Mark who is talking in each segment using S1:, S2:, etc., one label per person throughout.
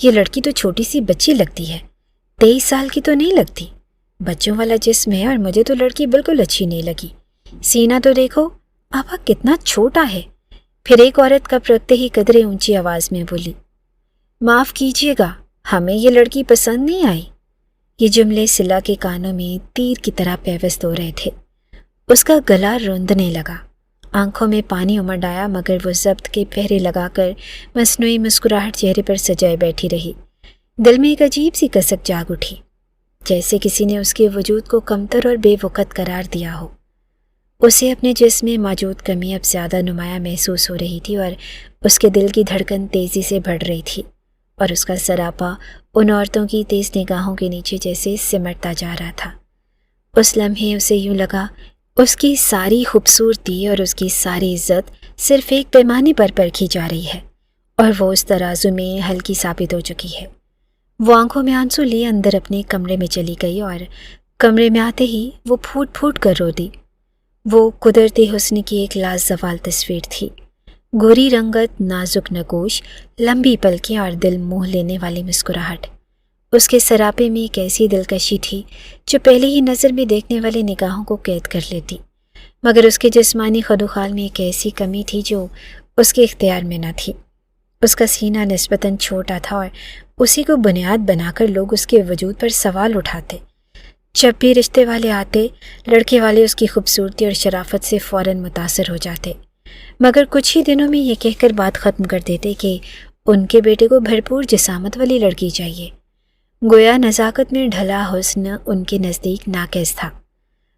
S1: یہ لڑکی تو چھوٹی سی بچی لگتی ہے، 23 سال کی تو نہیں لگتی، بچوں والا جسم ہے، اور مجھے تو لڑکی بالکل اچھی نہیں لگی، سینہ تو دیکھو آپا کتنا چھوٹا ہے۔ پھر ایک عورت کپ رکھتے ہی قدرے اونچی آواز میں بولی، معاف کیجیے گا، ہمیں یہ لڑکی پسند نہیں آئی۔ یہ جملے صلہ کے کانوں میں تیر کی طرح پیوست ہو رہے تھے۔ اس کا گلا روندنے لگا، آنکھوں میں پانی امڈ آیا، مگر وہ ضبط کے پہرے لگا کر مصنوعی مسکراہٹ چہرے پر سجائے بیٹھی رہی۔ دل میں ایک عجیب سی کسک جاگ اٹھی، جیسے کسی نے اس کے وجود کو کمتر اور بے وقت قرار دیا ہو۔ اسے اپنے جسم میں موجود کمی اب زیادہ نمایاں محسوس ہو رہی تھی، اور اس کے دل کی دھڑکن تیزی سے بڑھ رہی تھی، اور اس کا سراپا ان عورتوں کی تیز نگاہوں کے نیچے جیسے سمٹتا جا رہا تھا۔ اس لمحے اسے یوں لگا اس کی ساری خوبصورتی اور اس کی ساری عزت صرف ایک پیمانے پر پرکھی جا رہی ہے، اور وہ اس ترازو میں ہلکی ثابت ہو چکی ہے۔ وہ آنکھوں میں آنسو لیے اندر اپنے کمرے میں چلی گئی، اور کمرے میں آتے ہی وہ پھوٹ پھوٹ کر رو دی۔ وہ قدرتی حسن کی ایک لازوال تصویر تھی، گوری رنگت، نازک نگوش، لمبی پلکیں اور دل موہ لینے والی مسکراہٹ۔ اس کے سراپے میں ایک ایسی دلکشی تھی جو پہلے ہی نظر میں دیکھنے والے نگاہوں کو قید کر لیتی، مگر اس کے جسمانی خدوخال میں ایک ایسی کمی تھی جو اس کے اختیار میں نہ تھی۔ اس کا سینہ نسبتاً چھوٹا تھا، اور اسی کو بنیاد بنا کر لوگ اس کے وجود پر سوال اٹھاتے۔ جب بھی رشتے والے آتے، لڑکے والے اس کی خوبصورتی اور شرافت سے فوراً متاثر ہو جاتے، مگر کچھ ہی دنوں میں یہ کہہ کر بات ختم کر دیتے کہ ان کے بیٹے کو بھرپور جسامت والی لڑکی چاہیے۔ گویا نزاکت میں ڈھلا حسن ان کے نزدیک ناقص تھا۔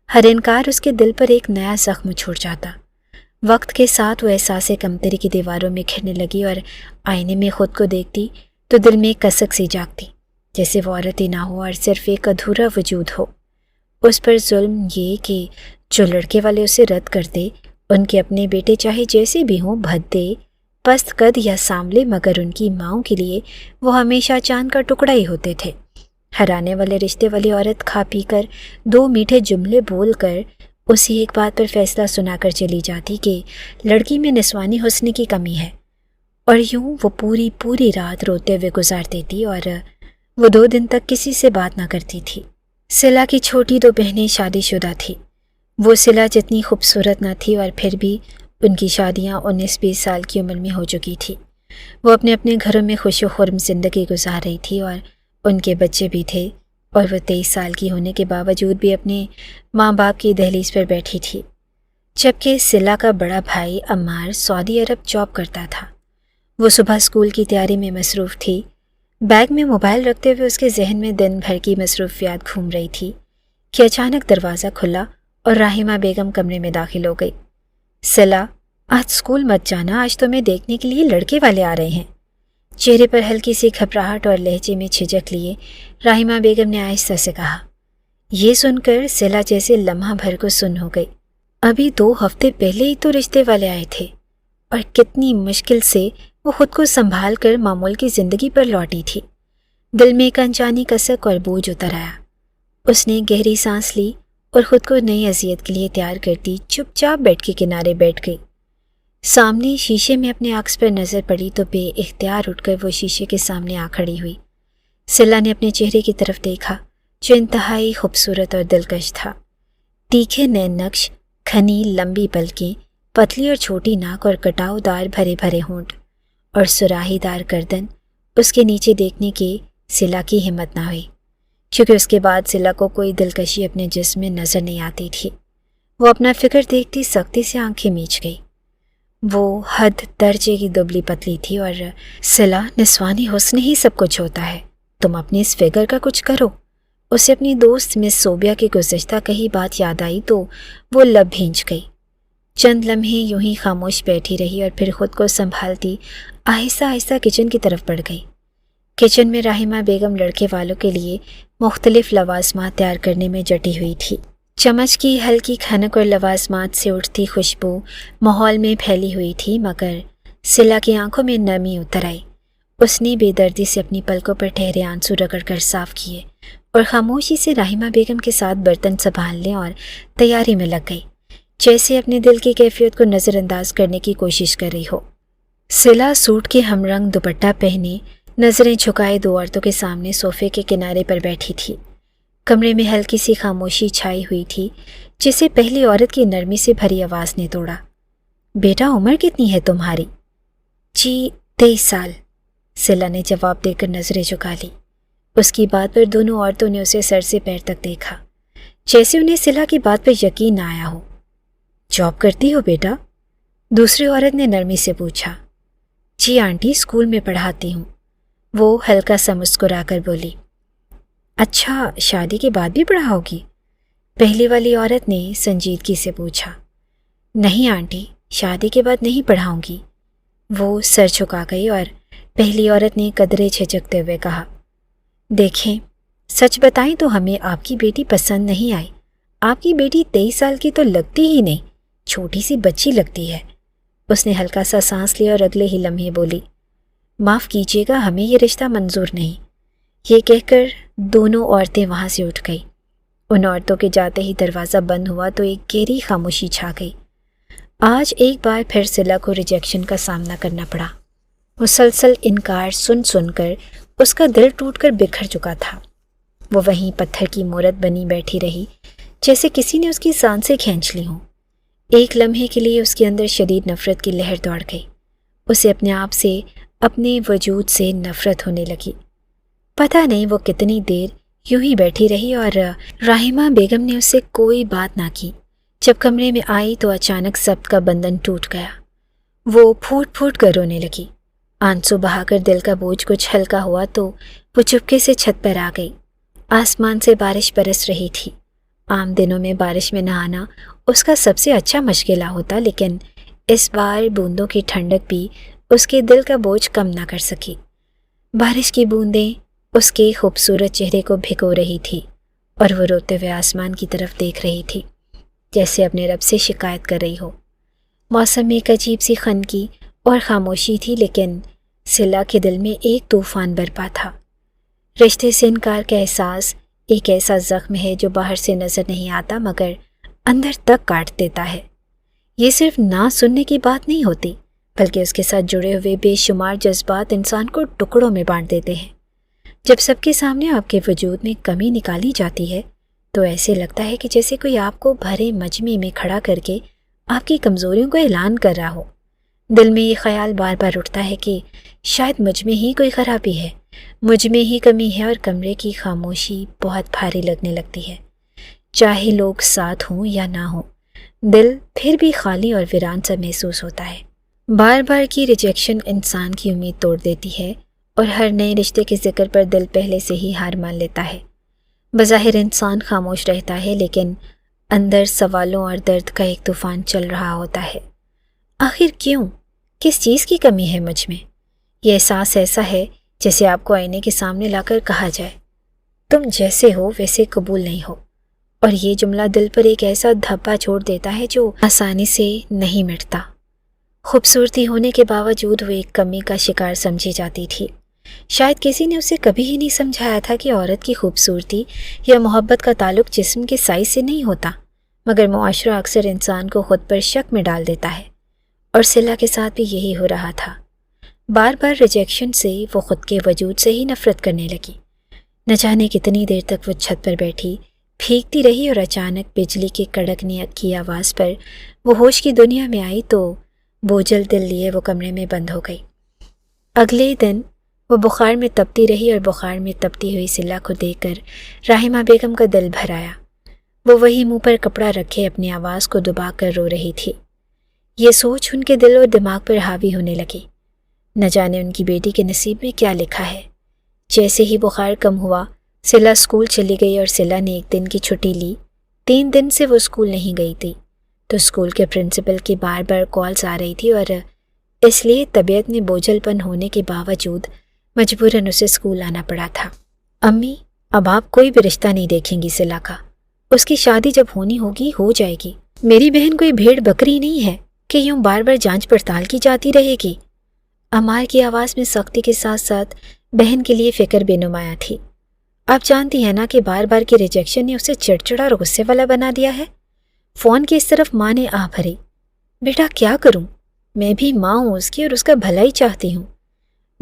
S1: ہر انکار اس کے دل پر ایک نیا زخم چھوڑ جاتا۔ وقت کے ساتھ وہ احساس کمتری کی دیواروں میں گھرنے لگی، اور آئینے میں خود کو دیکھتی تو دل میں کسک سی جاگتی، جیسے وہ عورت ہی نہ ہو اور صرف ایک ادھورا وجود ہو۔ اس پر ظلم یہ کہ جو لڑکے والے اسے رد کرتے، ان کے اپنے بیٹے چاہے جیسے بھی ہوں، بھدے، پست قد یا ساملے، مگر ان کی ماؤں کے لیے وہ ہمیشہ چاند کا ٹکڑا ہی ہوتے تھے۔ ہرانے والے رشتے والی عورت کھا پی کر 2 میٹھے جملے بول کر اسی ایک بات پر فیصلہ سنا کر چلی جاتی کہ لڑکی میں نسوانی حسن کی کمی ہے، اور یوں وہ پوری رات روتے ہوئے گزار دیتی، اور وہ 2 دن تک کسی سے بات نہ کرتی تھی۔ صلہ کی چھوٹی 2 بہنیں شادی شدہ تھیں۔ وہ صلہ جتنی خوبصورت نہ تھی، اور پھر بھی ان کی شادیاں 19-20 سال کی عمر میں ہو چکی تھی۔ وہ اپنے اپنے گھروں میں خوش و خرم زندگی گزار رہی تھی، اور ان کے بچے بھی تھے، اور وہ 23 سال کی ہونے کے باوجود بھی اپنے ماں باپ کی دہلیز پر بیٹھی تھی، جبکہ صلہ کا بڑا بھائی عمار سعودی عرب جاب کرتا تھا۔ وہ صبح اسکول کی تیاری میں مصروف تھی۔ بیگ میں موبائل رکھتے ہوئے اس کے ذہن میں دن بھر کی مصروفیات گھوم رہی تھی کہ اچانک دروازہ کھلا اور راحمہ بیگم کمرے میں داخل ہو گئی۔ صلہ، آج اسکول مت جانا، آج تمہیں دیکھنے کے لیے لڑکے والے آ رہے ہیں۔ چہرے پر ہلکی سی گھبراہٹ اور لہجے میں جھجک لیے راحمہ بیگم نے آہستہ سے کہا۔ یہ سن کر صلہ جیسے لمحہ بھر کو سن ہو گئی۔ ابھی 2 ہفتے پہلے ہی تو رشتے والے آئے تھے، اور کتنی مشکل سے وہ خود کو سنبھال کر معمول کی زندگی پر لوٹی تھی۔ دل میں ایک انجانی کسک اور بوجھ اتر آیا۔ اس نے گہری سانس لی اور خود کو نئی اذیت کے لیے تیار کرتی چپ چاپ بیڈ کے کنارے بیٹھ گئی۔ سامنے شیشے میں اپنے عکس پر نظر پڑی تو بے اختیار اٹھ کر وہ شیشے کے سامنے آ کھڑی ہوئی۔ صلہ نے اپنے چہرے کی طرف دیکھا جو انتہائی خوبصورت اور دلکش تھا۔ تیکھے نین نقش، گھنی لمبی پلکیں، پتلی اور چھوٹی ناک اور کٹاؤ دار بھرے بھرے ہونٹ اور سراہی دار گردن۔ اس کے نیچے دیکھنے کی صلہ کی ہمت نہ ہوئی، کیونکہ اس کے بعد صلہ کو کوئی دلکشی اپنے جسم میں نظر نہیں آتی تھی۔ وہ اپنا فکر دیکھتی سختی سے آنکھیں میچ گئی۔ وہ حد درجے کی دبلی پتلی تھی، اور صلہ، نسوانی حسن ہی سب کچھ ہوتا ہے، تم اپنے اس فگر کا کچھ کرو۔ اسے اپنی دوست مس صوبیہ کی گزشتہ کہی بات یاد آئی تو وہ لب بھینچ گئی۔ چند لمحے یوں ہی خاموش بیٹھی رہی، اور پھر خود کو سنبھالتی آہستہ آہستہ کچن کی طرف بڑھ گئی۔ کچن میں راحمہ بیگم لڑکے والوں کے لیے مختلف لوازمات تیار کرنے میں جٹی ہوئی تھی۔ چمچ کی ہلکی کھنک اور لوازمات سے اٹھتی خوشبو ماحول میں پھیلی ہوئی تھی، مگر صلہ کی آنکھوں میں نرمی اتر آئی۔ اس نے بے دردی سے اپنی پلکوں پر ٹھہرے آنسو رگڑ کر صاف کیے اور خاموشی سے راحمہ بیگم کے ساتھ برتن سنبھالنے اور تیاری میں لگ گئی، جیسے اپنے دل کی کیفیت کو نظر انداز کرنے کی کوشش کر رہی ہو۔ صلہ سوٹ کے ہم رنگ دوپٹہ پہنے نظریں جھکائے دو عورتوں کے سامنے صوفے کے کنارے پر بیٹھی تھی۔ کمرے میں ہلکی سی خاموشی چھائی ہوئی تھی جسے پہلی عورت کی نرمی سے بھری آواز نے توڑا۔ بیٹا عمر کتنی ہے تمہاری؟ جی 23 سال، سلا نے جواب دے کر نظریں جھکا لی۔ اس کی بات پر دونوں عورتوں نے اسے سر سے پیر تک دیکھا، جیسے انہیں سلا کی بات پر یقین نہ آیا ہو۔ جاب کرتی ہو بیٹا؟ دوسری عورت نے نرمی سے پوچھا۔ جی آنٹی، اسکول میں پڑھاتی ہوں، وہ ہلکا سا مسکرا کر بولی۔ اچھا، شادی کے بعد بھی پڑھاؤ گی؟ پہلی والی عورت نے سنجیدگی سے پوچھا۔ نہیں آنٹی، شادی کے بعد نہیں پڑھاؤں گی، وہ سر جھکا گئی اور پہلی عورت نے قدرے جھجکتے ہوئے کہا۔ دیکھیں، سچ بتائیں تو ہمیں آپ کی بیٹی پسند نہیں آئی۔ آپ کی بیٹی 23 سال کی تو لگتی ہی نہیں، چھوٹی سی بچی لگتی ہے۔ اس نے ہلکا سا سانس لیا اور اگلے ہی لمحے بولی، معاف کیجیے گا، ہمیں یہ رشتہ منظور نہیں۔ یہ کہہ کر دونوں عورتیں وہاں سے اٹھ گئی۔ ان عورتوں کے جاتے ہی دروازہ بند ہوا تو ایک گہری خاموشی چھا گئی۔ آج ایک بار پھر سلا کو ریجیکشن کا سامنا کرنا پڑا۔ مسلسل انکار سن سن کر اس کا دل ٹوٹ کر بکھر چکا تھا۔ وہ وہیں پتھر کی مورت بنی بیٹھی رہی، جیسے کسی نے اس کی سانسیں کھینچ لی ہوں۔ ایک لمحے کے لیے اس کے اندر شدید نفرت کی لہر دوڑ گئی۔ اسے اپنے آپ سے، اپنے وجود سے نفرت ہونے لگی۔ پتہ نہیں وہ کتنی دیر یوں ہی بیٹھی رہی اور راہمہ بیگم نے اس سے کوئی بات نہ کی۔ جب کمرے میں آئی تو اچانک ضبط کا بندھن ٹوٹ گیا۔ وہ پھوٹ پھوٹ کر رونے لگی۔ آنسو بہا کر دل کا بوجھ کچھ ہلکا ہوا تو وہ چپکے سے چھت پر آ گئی۔ آسمان سے بارش برس رہی تھی۔ عام دنوں میں بارش میں نہانا اس کا سب سے اچھا مشغلہ ہوتا، لیکن اس بار بوندوں کی ٹھنڈک بھی اس کے دل کا بوجھ کم نہ کر سکی۔ بارش کی بوندیں اس کے خوبصورت چہرے کو بھگو رہی تھی اور وہ روتے ہوئے آسمان کی طرف دیکھ رہی تھی، جیسے اپنے رب سے شکایت کر رہی ہو۔ موسم میں ایک عجیب سی خنکی اور خاموشی تھی، لیکن سلا کے دل میں ایک طوفان برپا تھا۔ رشتے سے انکار کا احساس ایک ایسا زخم ہے جو باہر سے نظر نہیں آتا مگر اندر تک کاٹ دیتا ہے۔ یہ صرف نہ سننے کی بات نہیں ہوتی، بلکہ اس کے ساتھ جڑے ہوئے بے شمار جذبات انسان کو ٹکڑوں میں بانٹ دیتے ہیں۔ جب سب کے سامنے آپ کے وجود میں کمی نکالی جاتی ہے تو ایسے لگتا ہے کہ جیسے کوئی آپ کو بھرے مجمع میں کھڑا کر کے آپ کی کمزوریوں کو اعلان کر رہا ہو۔ دل میں یہ خیال بار بار اٹھتا ہے کہ شاید مجھ میں ہی کوئی خرابی ہے، مجھ میں ہی کمی ہے، اور کمرے کی خاموشی بہت بھاری لگنے لگتی ہے۔ چاہے لوگ ساتھ ہوں یا نہ ہوں، دل پھر بھی خالی اور ویران سا محسوس ہوتا ہے۔ بار بار کی ریجیکشن انسان کی امید توڑ دیتی ہے اور ہر نئے رشتے کے ذکر پر دل پہلے سے ہی ہار مان لیتا ہے۔ بظاہر انسان خاموش رہتا ہے، لیکن اندر سوالوں اور درد کا ایک طوفان چل رہا ہوتا ہے۔ آخر کیوں؟ کس چیز کی کمی ہے مجھ میں؟ یہ احساس ایسا ہے جیسے آپ کو آئینے کے سامنے لا کر کہا جائے، تم جیسے ہو ویسے قبول نہیں ہو، اور یہ جملہ دل پر ایک ایسا دھبا چھوڑ دیتا ہے جو آسانی سے نہیں مٹتا۔ خوبصورتی ہونے کے باوجود وہ ایک کمی کا شکار سمجھی جاتی تھی۔ شاید کسی نے اسے کبھی ہی نہیں سمجھایا تھا کہ عورت کی خوبصورتی یا محبت کا تعلق جسم کے سائز سے نہیں ہوتا، مگر معاشرہ اکثر انسان کو خود پر شک میں ڈال دیتا ہے، اور سلا کے ساتھ بھی یہی ہو رہا تھا۔ بار بار ریجیکشن سے وہ خود کے وجود سے ہی نفرت کرنے لگی۔ نہ جانے کتنی دیر تک وہ چھت پر بیٹھی بھیگتی رہی، اور اچانک بجلی کے کڑکنے کی آواز پر وہ ہوش کی دنیا میں آئی تو بوجھل دل لیے وہ کمرے میں بند ہو گئی۔ اگلے دن وہ بخار میں تپتی رہی، اور بخار میں تپتی ہوئی سلا کو دیکھ کر راہمہ بیگم کا دل بھر آیا۔ وہ وہی منہ پر کپڑا رکھے اپنی آواز کو دبا کر رو رہی تھی۔ یہ سوچ ان کے دل اور دماغ پر حاوی ہونے لگی۔ نہ جانے ان کی بیٹی کے نصیب میں کیا لکھا ہے۔ جیسے ہی بخار کم ہوا، سلا اسکول چلی گئی، اور سلا نے ایک دن کی چھٹی لی۔ 3 دن سے وہ اسکول نہیں گئی تھی، تو اسکول کے پرنسپل کی بار بار کالز آ رہی تھی، اور اس لیے طبیعت میں بوجھل پن ہونے کے باوجود مجبوراً اسے اسکول آنا پڑا تھا۔ امی، اب آپ کوئی بھی رشتہ نہیں دیکھیں گی سلا کا، اس کی شادی جب ہونی ہوگی ہو جائے گی۔ میری بہن کوئی بھیڑ بکری نہیں ہے کہ یوں بار بار جانچ پڑتال کی جاتی رہے گی۔ عمار کی آواز میں سختی کے ساتھ ساتھ بہن کے لیے فکر بے نمایاں تھی۔ آپ جانتی ہیں نا کہ بار بار کی ریجیکشن نے اسے چڑچڑا اور غصے والا بنا دیا ہے۔ فون کی اس طرف ماں نے آہ بھری۔ بیٹا کیا کروں، میں بھی ماں ہوں اس کی اور اس کا بھلا ہی چاہتی ہوں۔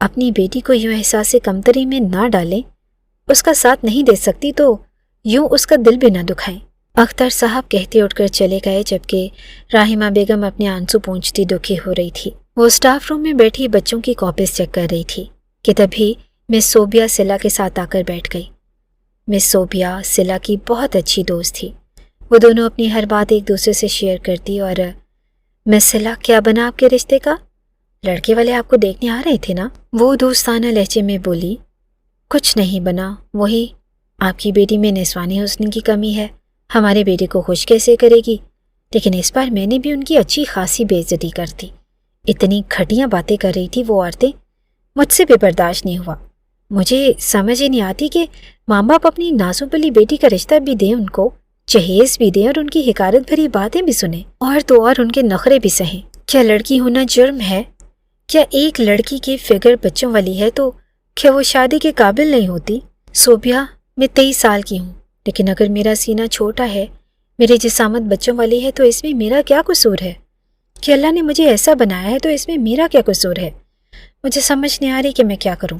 S1: اپنی بیٹی کو یوں احساس کمتری میں نہ ڈالیں، اس کا ساتھ نہیں دے سکتی تو یوں اس کا دل بھی نہ دکھائیں۔ اختر صاحب کہتے اٹھ کر چلے گئے، جبکہ راحمہ بیگم اپنے آنسو پونچھتی دکھی ہو رہی تھی۔ وہ اسٹاف روم میں بیٹھی بچوں کی کاپیز چیک کر رہی تھی کہ تبھی مس صوبیہ سلا کے ساتھ آ کر بیٹھ گئی۔ مس صوبیہ سلا کی بہت اچھی دوست تھی۔ وہ دونوں اپنی ہر بات ایک دوسرے سے شیئر کرتی۔ اور مس سلا، کیا بنا آپ کے رشتے کا؟ لڑکے والے آپ کو دیکھنے آ رہے تھے نا؟ وہ دوستانہ لہجے میں بولی۔ کچھ نہیں بنا، وہی آپ کی بیٹی میں نسوانی حسن کی کمی ہے، ہمارے بیٹے کو خوش کیسے کرے گی؟ لیکن اس بار میں نے بھی ان کی اچھی خاصی بے عزتی کر دی۔ اتنی گھٹیا باتیں کر رہی تھی وہ عورتیں، مجھ سے بھی برداشت نہیں ہوا۔ مجھے سمجھ ہی نہیں آتی کہ ماں باپ اپنی نازک بلی بیٹی کا رشتہ بھی دیں، ان کو جہیز بھی دیں اور ان کی حکارت بھری باتیں بھی سنیں، اور تو اور ان کے نخرے بھی سہیں۔ کیا لڑکی ہونا جرم ہے؟ کیا ایک لڑکی کی فگر بچوں والی ہے تو کیا وہ شادی کے قابل نہیں ہوتی؟ صوبیہ، میں 23 سال کی ہوں، لیکن اگر میرا سینہ چھوٹا ہے، میری جسامت بچوں والی ہے تو اس میں میرا کیا قصور ہے؟ کہ اللہ نے مجھے ایسا بنایا ہے تو اس میں میرا کیا قصور ہے؟ مجھے سمجھ نہیں آ رہی کہ میں کیا کروں۔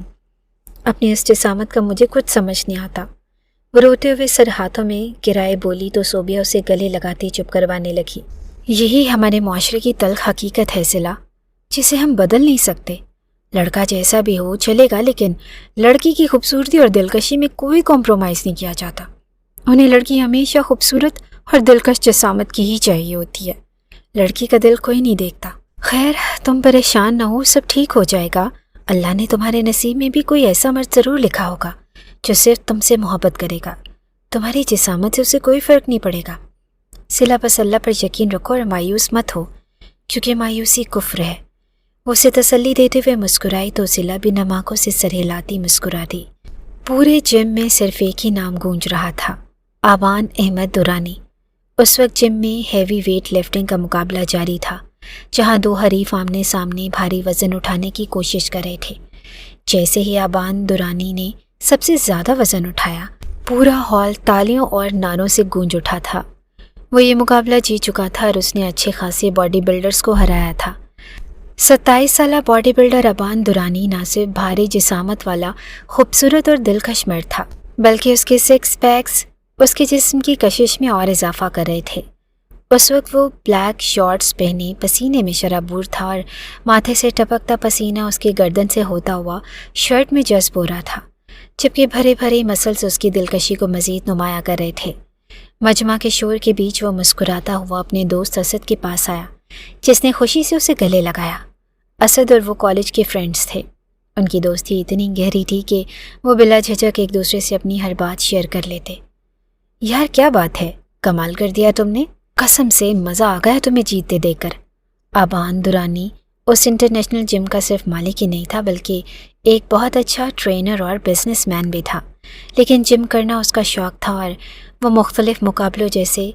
S1: اپنی اس جسامت کا مجھے کچھ سمجھ نہیں آتا۔ وہ روتے ہوئے سر ہاتھوں میں گرائے بولی تو صوبیہ اسے گلے لگاتی چپ کروانے لگی۔ یہی ہمارے معاشرے کی تلخ حقیقت ہے صلہ، جسے ہم بدل نہیں سکتے۔ لڑکا جیسا بھی ہو چلے گا، لیکن لڑکی کی خوبصورتی اور دلکشی میں کوئی کمپرومائز نہیں کیا جاتا۔ انہیں لڑکی ہمیشہ خوبصورت اور دلکش جسامت کی ہی چاہیے ہوتی ہے، لڑکی کا دل کوئی نہیں دیکھتا۔ خیر، تم پریشان نہ ہو، سب ٹھیک ہو جائے گا۔ اللہ نے تمہارے نصیب میں بھی کوئی ایسا مرد ضرور لکھا ہوگا جو صرف تم سے محبت کرے گا، تمہاری جسامت سے اسے کوئی فرق نہیں پڑے گا۔ صلہ، بس اللہ پر یقین رکھو اور مایوس مت ہو، کیونکہ مایوسی کفر ہے۔ وہ اسے تسلی دیتے ہوئے مسکرائی تو صلہ بھی نم آنکھوں سے سر ہلاتی مسکرا دی۔ پورے جم میں صرف ایک ہی نام گونج رہا تھا، آبان احمد درانی۔ اس وقت جم میں ہیوی ویٹ لفٹنگ کا مقابلہ جاری تھا، جہاں دو حریف آمنے سامنے بھاری وزن اٹھانے کی کوشش کر رہے تھے۔ جیسے ہی آبان درانی نے سب سے زیادہ وزن اٹھایا، پورا ہال تالیوں اور نعروں سے گونج اٹھا تھا۔ وہ یہ مقابلہ جیت چکا تھا اور اس نے اچھے خاصے باڈی بلڈرز کو ہرایا تھا۔ 27 سالہ باڈی بلڈر آبان درانی نہ صرف بھاری جسامت والا خوبصورت اور دلکش مرد تھا، بلکہ اس کے سکس پیکس اس کے جسم کی کشش میں اور اضافہ کر رہے تھے۔ اس وقت وہ بلیک شارٹس پہنے پسینے میں شرابور تھا اور ماتھے سے ٹپکتا پسینہ اس کی گردن سے ہوتا ہوا شرٹ میں جذب ہو رہا تھا، جبکہ بھرے بھرے مسلز اس کی دلکشی کو مزید نمایاں کر رہے تھے۔ مجمع کے شور کے بیچ وہ مسکراتا ہوا اپنے دوست اسد کے پاس آیا، جس نے خوشی سے اسے گلے لگایا۔ اسد اور وہ کالج کے فرینڈز تھے۔ ان کی دوستی اتنی گہری تھی کہ وہ بلا جھجک ایک دوسرے سے اپنی ہر بات شیئر کر لیتے۔ یار کیا بات ہے، کمال کر دیا تم نے، قسم سے مزہ آ گیا تمہیں جیتتے دیکھ کر۔ آبان درانی اس انٹرنیشنل جم کا صرف مالک ہی نہیں تھا، بلکہ ایک بہت اچھا ٹرینر اور بزنس مین بھی تھا۔ لیکن جم کرنا اس کا شوق تھا اور وہ مختلف مقابلوں جیسے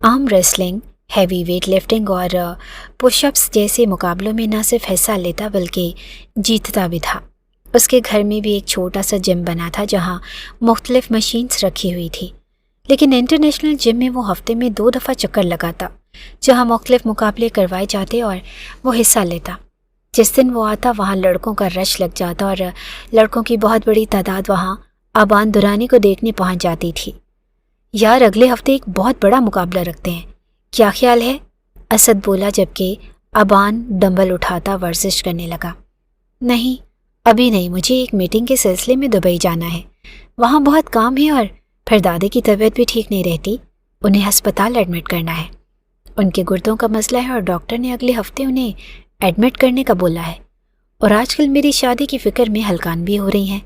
S1: آرم ریسلنگ، ہیوی ویٹ لفٹنگ اور پش اپس جیسے مقابلوں میں نہ صرف حصہ لیتا بلکہ جیتتا بھی تھا۔ اس کے گھر میں بھی ایک چھوٹا سا جم بنا تھا جہاں مختلف مشینز رکھی ہوئی تھی، لیکن انٹرنیشنل جم میں وہ ہفتے میں 2 دفعہ چکر لگاتا، جہاں مختلف مقابلے کروائے جاتے اور وہ حصہ لیتا۔ جس دن وہ آتا وہاں لڑکوں کا رش لگ جاتا اور لڑکوں کی بہت بڑی تعداد وہاں آبان درانی کو دیکھنے پہنچ جاتی تھی۔ یار اگلے ہفتے ایک بہت بڑا مقابلہ رکھتے ہیں، کیا خیال ہے؟ اسد بولا، جبکہ آبان ڈمبل اٹھاتا ورزش کرنے لگا۔ نہیں، ابھی نہیں، مجھے ایک میٹنگ کے سلسلے میں دبئی جانا ہے، وہاں بہت کام ہے، اور پھر دادے کی طبیعت بھی ٹھیک نہیں رہتی، انہیں ہسپتال ایڈمٹ کرنا ہے۔ ان کے گردوں کا مسئلہ ہے اور ڈاکٹر نے اگلے ہفتے انہیں ایڈمٹ کرنے کا بولا ہے۔ اور آج کل میری شادی کی فکر میں ہلکان بھی ہو رہی ہیں،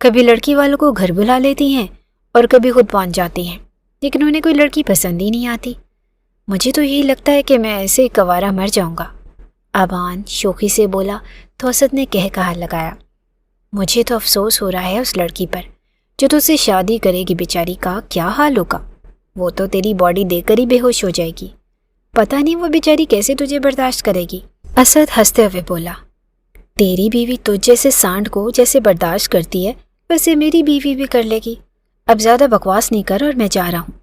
S1: کبھی لڑکی والوں کو گھر بلا لیتی ہیں اور کبھی خود پہنچ جاتی ہیں، لیکن انہیں کوئی لڑکی پسند ہی نہیں آتی۔ مجھے تو یہی لگتا ہے کہ میں ایسے کوارا مر جاؤں گا۔ آبان شوخی سے بولا تو اسد نے کہا لگایا، مجھے تو افسوس ہو رہا ہے اس لڑکی پر جو تجھ سے شادی کرے گی، بیچاری کا کیا حال ہوگا، وہ تو تیری باڈی دیکھ کر ہی بے ہوش ہو جائے گی، پتہ نہیں وہ بیچاری کیسے تجھے برداشت کرے گی۔ اسد ہنستے ہوئے بولا، تیری بیوی تجھ جیسے سانڈ کو جیسے برداشت کرتی ہے ویسے میری بیوی بھی کر لے گی۔ اب زیادہ بکواس نہیں کر اور میں جا رہا ہوں۔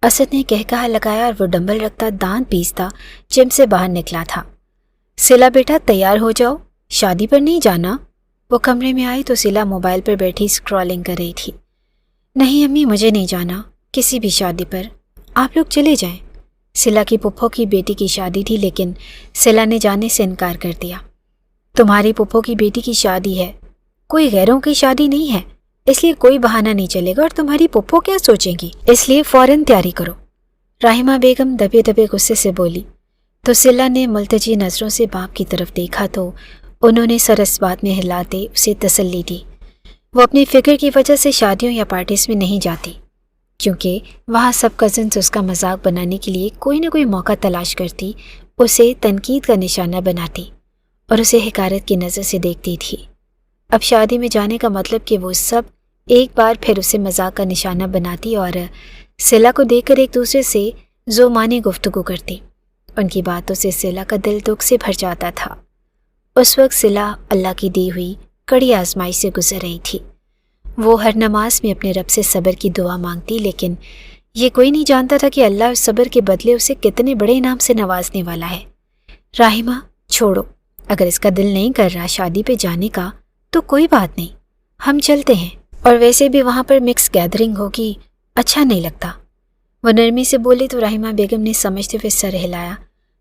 S1: اسد نے کہا لگایا اور وہ ڈمبل رکھتا دانت پیستا جم سے باہر نکلا تھا۔ صلہ بیٹا تیار ہو جاؤ، شادی پر نہیں جانا۔ وہ کمرے میں آئی تو سلا موبائل پر بیٹھی اسکرولنگ کر رہی تھی۔ نہیں امی، مجھے نہیں جانا کسی بھی شادی پر، آپ لوگ چلے جائیں۔ سلا کی پھپھو کی بیٹی کی شادی تھی لیکن سلا نے جانے سے انکار کر دیا۔ تمہاری پھپھو کی بیٹی کی شادی ہے، کوئی غیروں کی شادی نہیں ہے، اس لیے کوئی بہانہ نہیں چلے گا اور تمہاری پھپھو کیا سوچیں گی، اس لیے فوراً تیاری کرو۔ راحمہ بیگم دبے دبے غصے سے بولی تو سلا نے ملتجی نظروں سے باپ کی طرف دیکھا تو انہوں نے سر اس بات میں ہلاتے اسے تسلی دی۔ وہ اپنی فکر کی وجہ سے شادیوں یا پارٹیز میں نہیں جاتی، کیونکہ وہاں سب کزنس اس کا مذاق بنانے کے لیے کوئی نہ کوئی موقع تلاش کرتی، اسے تنقید کا نشانہ بناتی اور اسے حقارت کی نظر سے دیکھتی تھی۔ اب شادی میں جانے کا مطلب کہ وہ سب ایک بار پھر اسے مذاق کا نشانہ بناتی اور سلا کو دیکھ کر ایک دوسرے سے ذومانی گفتگو کرتی۔ ان کی باتوں سے سلا کا دل دکھ سے بھر جاتا تھا۔ اس وقت سلا اللہ کی دی ہوئی کڑی آزمائش سے گزر رہی تھی۔ وہ ہر نماز میں اپنے رب سے صبر کی دعا مانگتی، لیکن یہ کوئی نہیں جانتا تھا کہ اللہ اس صبر کے بدلے اسے کتنے بڑے انعام سے نوازنے والا ہے۔ راحمہ چھوڑو، اگر اس کا دل نہیں کر رہا شادی پہ جانے کا تو کوئی بات نہیں، ہم چلتے ہیں، اور ویسے بھی وہاں پر مکس گیدرنگ ہوگی، اچھا نہیں لگتا۔ وہ نرمی سے بولی تو راحمہ بیگم نے سمجھتے ہوئے سر ہلایا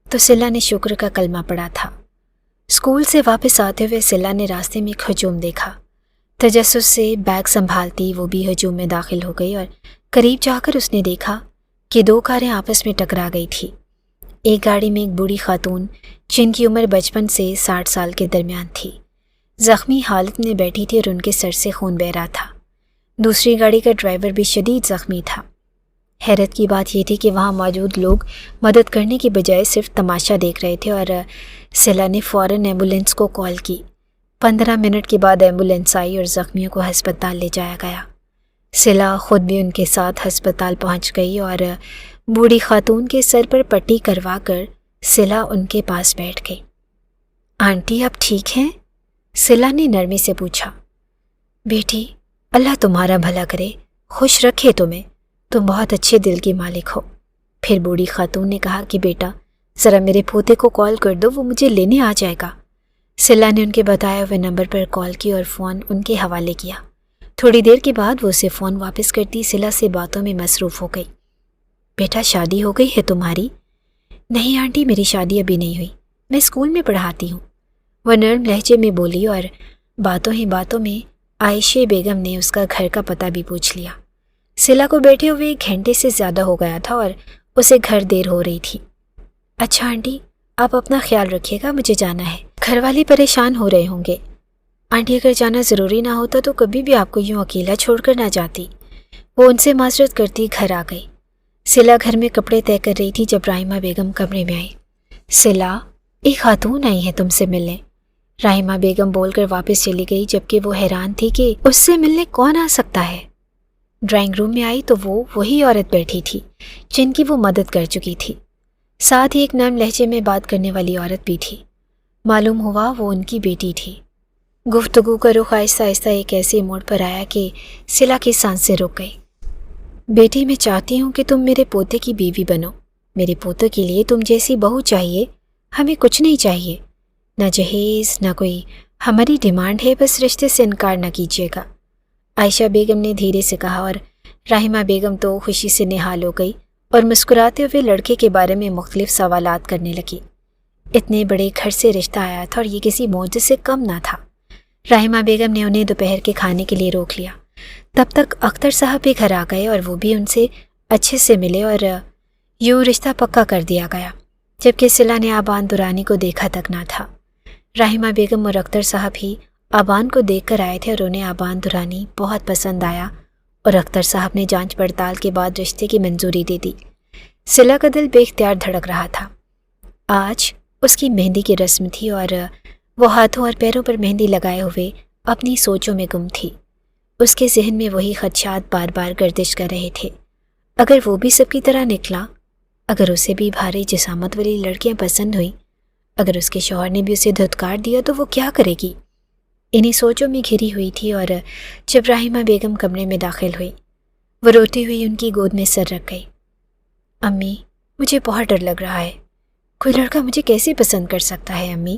S1: تو سلا نے شکر کا کلمہ پڑھا تھا۔ اسکول سے واپس آتے ہوئے سلا نے راستے میں ایک ہجوم دیکھا۔ تجسس سے بیگ سنبھالتی وہ بھی ہجوم میں داخل ہو گئی اور قریب جا کر اس نے دیکھا کہ دو کاریں آپس میں ٹکرا گئی تھی۔ ایک گاڑی میں ایک بوڑھی خاتون جن کی عمر 55 سے 60 سال کے درمیان تھی، زخمی حالت میں بیٹھی تھی اور ان کے سر سے خون بہہ رہا تھا۔ دوسری گاڑی کا ڈرائیور بھی شدید زخمی تھا۔ حیرت کی بات یہ تھی کہ وہاں موجود لوگ مدد کرنے کی بجائے صرف تماشا دیکھ رہے تھے، اور سلا نے فوراً ایمبولینس کو کال کی۔ 15 منٹ کے بعد ایمبولینس آئی اور زخمیوں کو ہسپتال لے جایا گیا۔ سلا خود بھی ان کے ساتھ ہسپتال پہنچ گئی اور بوڑھی خاتون کے سر پر پٹی کروا کر سلا ان کے پاس بیٹھ گئی۔ آنٹی اب ٹھیک ہیں؟ سلا نے نرمی سے پوچھا۔ بیٹی، اللہ تمہارا بھلا کرے، خوش رکھے تمہیں، تم بہت اچھے دل کی مالک ہو۔ پھر بوڑھی خاتون نے کہا کہ بیٹا ذرا میرے پوتے کو کال کر دو، وہ مجھے لینے آ جائے گا۔ سلا نے ان کے بتائے ہوئے نمبر پر کال کی اور فون ان کے حوالے کیا۔ تھوڑی دیر کے بعد وہ اسے فون واپس کرتی سلا سے باتوں میں مصروف ہو گئی۔ بیٹا شادی ہو گئی ہے تمہاری؟ نہیں آنٹی، میری شادی ابھی نہیں ہوئی، میں اسکول میں پڑھاتی ہوں، وہ نرم لہجے میں بولی، اور باتوں ہی باتوں میں عائشہ بیگم نے اس کا گھر کا پتہ بھی پوچھ لیا۔ سلا کو بیٹھے ہوئے 1 گھنٹے سے زیادہ ہو گیا تھا اور اسے گھر دیر ہو رہی تھی۔ اچھا آنٹی، آپ اپنا خیال رکھیے گا، مجھے جانا ہے، گھر والے پریشان ہو رہے ہوں گے۔ آنٹی اگر جانا ضروری نہ ہوتا تو کبھی بھی آپ کو یوں اکیلا چھوڑ کر نہ جاتی، وہ ان سے معذرت کرتی گھر آ گئی۔ سلا گھر میں کپڑے طے کر رہی تھی جب راحمہ بیگم کمرے میں آئی۔ سلا، ایک خاتون آئی ہے تم سے ملنے، راحمہ بیگم بول کر واپس چلی گئی، جبکہ وہ حیران تھی کہ اس سے ملنے کون آ سکتا ہے۔ ڈرائنگ روم میں آئی تو وہ وہی عورت بیٹھی تھی جن کی وہ مدد کر چکی تھی، ساتھ ہی ایک نرم لہجے میں بات کرنے والی عورت بھی تھی۔ معلوم ہوا وہ ان کی بیٹی تھی۔ گفتگو کا رخ آہستہ آہستہ ایک ایسے موڑ پر آیا کہ سلا کی سانسیں رک گئی۔ بیٹی، میں چاہتی ہوں کہ تم میرے پوتے کی بیوی بنو، میرے پوتے کے لیے تم جیسی بہو چاہیے، ہمیں کچھ نہیں چاہیے، نہ جہیز نہ کوئی ہماری ڈیمانڈ ہے، بس رشتے سے انکار نہ کیجیے گا، عائشہ بیگم نے دھیرے سے کہا، اور راحمہ بیگم تو خوشی سے نہال ہو گئی اور مسکراتے ہوئے لڑکے کے بارے میں مختلف سوالات کرنے لگی۔ اتنے بڑے گھر سے رشتہ آیا تھا اور یہ کسی معجزے سے کم نہ تھا۔ راحمہ بیگم نے انہیں دوپہر کے کھانے کے لیے روک لیا۔ تب تک اختر صاحب بھی گھر آ گئے اور وہ بھی ان سے اچھے سے ملے اور یوں رشتہ پکا کر دیا گیا، جبکہ سلا نے آبان دورانی کو دیکھا تک نہ تھا۔ راحمہ بیگم اور اختر صاحب ہی آبان کو دیکھ کر آئے تھے اور انہیں آبان دورانی بہت پسند آیا اور اختر صاحب نے جانچ پڑتال کے بعد رشتے کی منظوری دے دی۔ سلا کا دل بے اختیار دھڑک رہا تھا۔ آج اس کی مہندی کی رسم تھی اور وہ ہاتھوں اور پیروں پر مہندی لگائے ہوئے اپنی سوچوں میں گم تھی۔ اس کے ذہن میں وہی خدشات بار بار گردش کر رہے تھے۔ اگر وہ بھی سب کی طرح نکلا، اگر اسے بھی بھاری جسامت والی لڑکیاں پسند ہوئیں، اگر اس کے شوہر نے بھی اسے دھتکار دیا تو وہ کیا کرے گی؟ انہی سوچوں میں گھری ہوئی تھی اور جب راحمہ بیگم کمرے میں داخل ہوئی، وہ روتی ہوئی ان کی گود میں سر رکھ گئی۔ امی، مجھے بہت ڈر لگ رہا ہے، کوئی لڑکا مجھے کیسے پسند کر سکتا ہے امی؟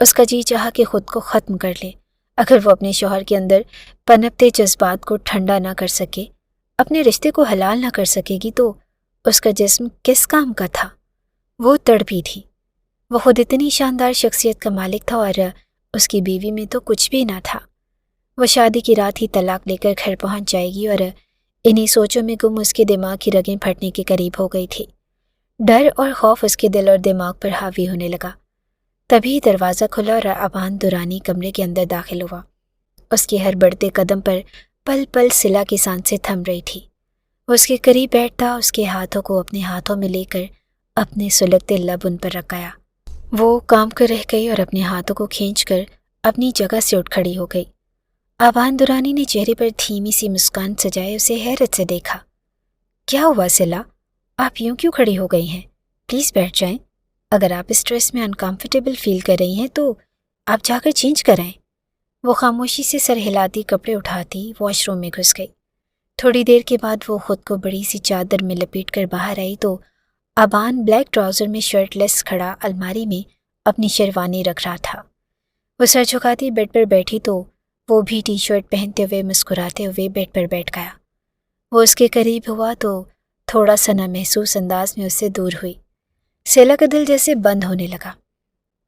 S1: اس کا جی چاہا کہ خود کو ختم کر لے۔ اگر وہ اپنے شوہر کے اندر پنپتے جذبات کو ٹھنڈا نہ کر سکے، اپنے رشتے کو حلال نہ کر سکے گی، تو اس کا جسم کس کام کا تھا؟ وہ تڑپی تھی۔ وہ خود اتنی شاندار شخصیت کا مالک تھا اور اس کی بیوی میں تو کچھ بھی نہ تھا۔ وہ شادی کی رات ہی طلاق لے کر گھر پہنچ جائے گی، اور انہی سوچوں میں گم اس کے دماغ کی رگیں پھٹنے کے قریب ہو گئی تھی۔ ڈر اور خوف اس کے دل اور دماغ پر حاوی ہونے لگا۔ تبھی دروازہ کھلا اور ابان دورانی کمرے کے اندر داخل ہوا۔ اس کے ہر بڑھتے قدم پر پل پل صلہ کی سانسیں تھم رہی تھی۔ وہ اس کے قریب بیٹھتا، اس کے ہاتھوں کو اپنے ہاتھوں میں لے کر اپنے سلگتے لب ان پر رکھایا۔ وہ کام کر رہ گئی اور اپنے ہاتھوں کو کھینچ کر اپنی جگہ سے اٹھ کھڑی ہو گئی۔ ابان دورانی نے چہرے پر دھیمی سی مسکان سجائے اسے حیرت سے دیکھا۔ کیا ہوا صلہ؟ آپ یوں کیوں کھڑی ہو گئی ہیں؟ پلیز بیٹھ جائیں۔ اگر آپ اس ڈریس میں انکمفرٹیبل فیل کر رہی ہیں تو آپ جا کر چینج کرائیں۔ وہ خاموشی سے سر ہلاتی کپڑے اٹھاتی واش روم میں گھس گئی۔ تھوڑی دیر کے بعد وہ خود کو بڑی سی چادر میں لپیٹ کر باہر آئی تو ابان بلیک ٹراؤزر میں شرٹ لیس کھڑا الماری میں اپنی شیروانی رکھ رہا تھا۔ وہ سر جھکاتی بیڈ پر بیٹھی تو وہ بھی ٹی شرٹ پہنتے ہوئے مسکراتے ہوئے بیڈ پر بیٹھ گیا۔ وہ اس کے قریب ہوا تو تھوڑا سا نامحسوس انداز میں اس سے دور ہوئی۔ صلہ کا دل جیسے بند ہونے لگا۔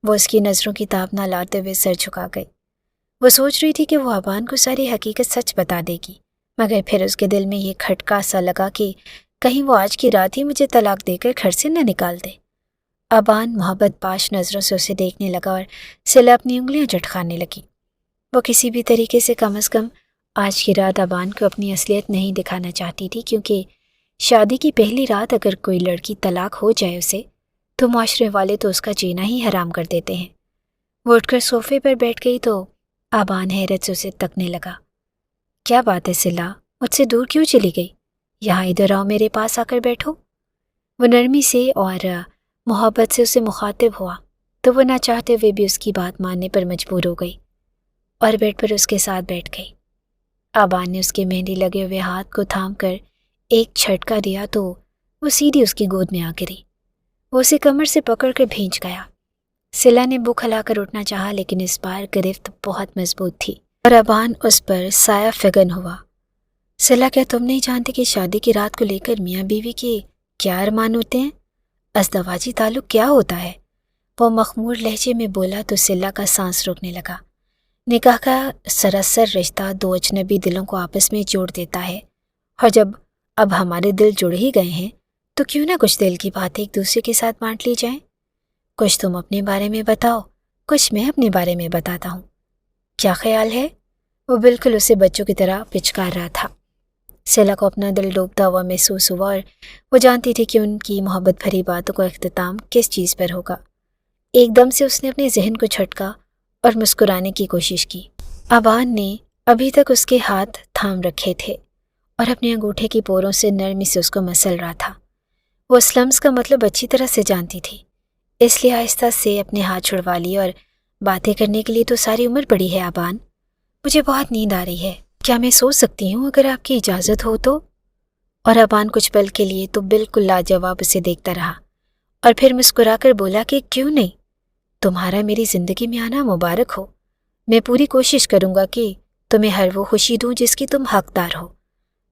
S1: وہ اس کی نظروں کی تاب نہ لاتے ہوئے سر جھکا گئی۔ وہ سوچ رہی تھی کہ وہ ابان کو ساری حقیقت سچ بتا دے گی، مگر پھر اس کے دل میں یہ کھٹکا سا لگا کہ کہیں وہ آج کی رات ہی مجھے طلاق دے کر گھر سے نہ نکال دے۔ ابان محبت پاش نظروں سے اسے دیکھنے لگا اور صلہ اپنی انگلیاں چٹکانے لگی۔ وہ کسی بھی طریقے سے کم از کم آج کی رات ابان کو اپنی اصلیت نہیں دکھانا چاہتی تھی، کیونکہ شادی کی پہلی رات اگر کوئی لڑکی طلاق ہو جائے اسے، تو معاشرے والے تو اس کا جینا ہی حرام کر دیتے ہیں۔ وہ اٹھ کر صوفے پر بیٹھ گئی تو ابان حیرت سے اسے تکنے لگا۔ کیا بات ہے صلہ؟ مجھ سے دور کیوں چلی گئی؟ یہاں ادھر آؤ، میرے پاس آ کر بیٹھو۔ وہ نرمی سے اور محبت سے اسے مخاطب ہوا تو وہ نہ چاہتے ہوئے بھی اس کی بات ماننے پر مجبور ہو گئی اور بیڈ پر اس کے ساتھ بیٹھ گئی۔ ابان نے اس کے مہندی لگے ہوئے ہاتھ کو تھام کر ایک جھٹکا دیا تو وہ سیدھی اس کی گود میں آ گری۔ وہ اسے کمر سے پکڑ کر بھینچ گیا۔ صلہ نے بک ہلا کر اٹھنا چاہا، لیکن اس بار گرفت بہت مضبوط تھی اور ابان اس پر سایہ فگن ہوا۔ صلہ، کیا تم نہیں جانتے کہ شادی کی رات کو لے کر میاں بیوی کے کیا ارمان ہوتے ہیں؟ ازدواجی تعلق کیا ہوتا ہے؟ وہ مخمور لہجے میں بولا تو صلہ کا سانس روکنے لگا۔ نکاح کا سراسر رشتہ دو اجنبی دلوں کو آپس میں جوڑ دیتا ہے، اور جب اب ہمارے دل جڑ ہی گئے ہیں تو کیوں نہ کچھ دل کی باتیں ایک دوسرے کے ساتھ بانٹ لی جائیں۔ کچھ تم اپنے بارے میں بتاؤ، کچھ میں اپنے بارے میں بتاتا ہوں۔ کیا خیال ہے؟ وہ بالکل اسے بچوں کی طرح پچکار رہا تھا۔ صلہ کو اپنا دل ڈوبتا ہوا محسوس ہوا اور وہ جانتی تھی کہ ان کی محبت بھری باتوں کا اختتام کس چیز پر ہوگا۔ ایک دم سے اس نے اپنے ذہن کو جھٹکا اور مسکرانے کی کوشش کی۔ ابان نے ابھی تک اس کے ہاتھ تھام رکھے تھے اور اپنے انگوٹھے کی پوروں سے نرمی سے اس کو مسل رہا تھا۔ وہ اس لمس کا مطلب اچھی طرح سے جانتی تھی، اس لیے آہستہ سے اپنے ہاتھ چھڑوا لیے اور باتیں کرنے کے لیے تو ساری عمر پڑی ہے ابان۔ مجھے بہت نیند آ رہی ہے، کیا میں سو سکتی ہوں اگر آپ کی اجازت ہو تو؟ اور ابان کچھ پل کے لیے تو بالکل لاجواب اسے دیکھتا رہا اور پھر مسکرا کر بولا کہ کیوں نہیں، تمہارا میری زندگی میں آنا مبارک ہو۔ میں پوری کوشش کروں گا کہ تمہیں ہر وہ خوشی دوں جس کی تم حقدار ہو،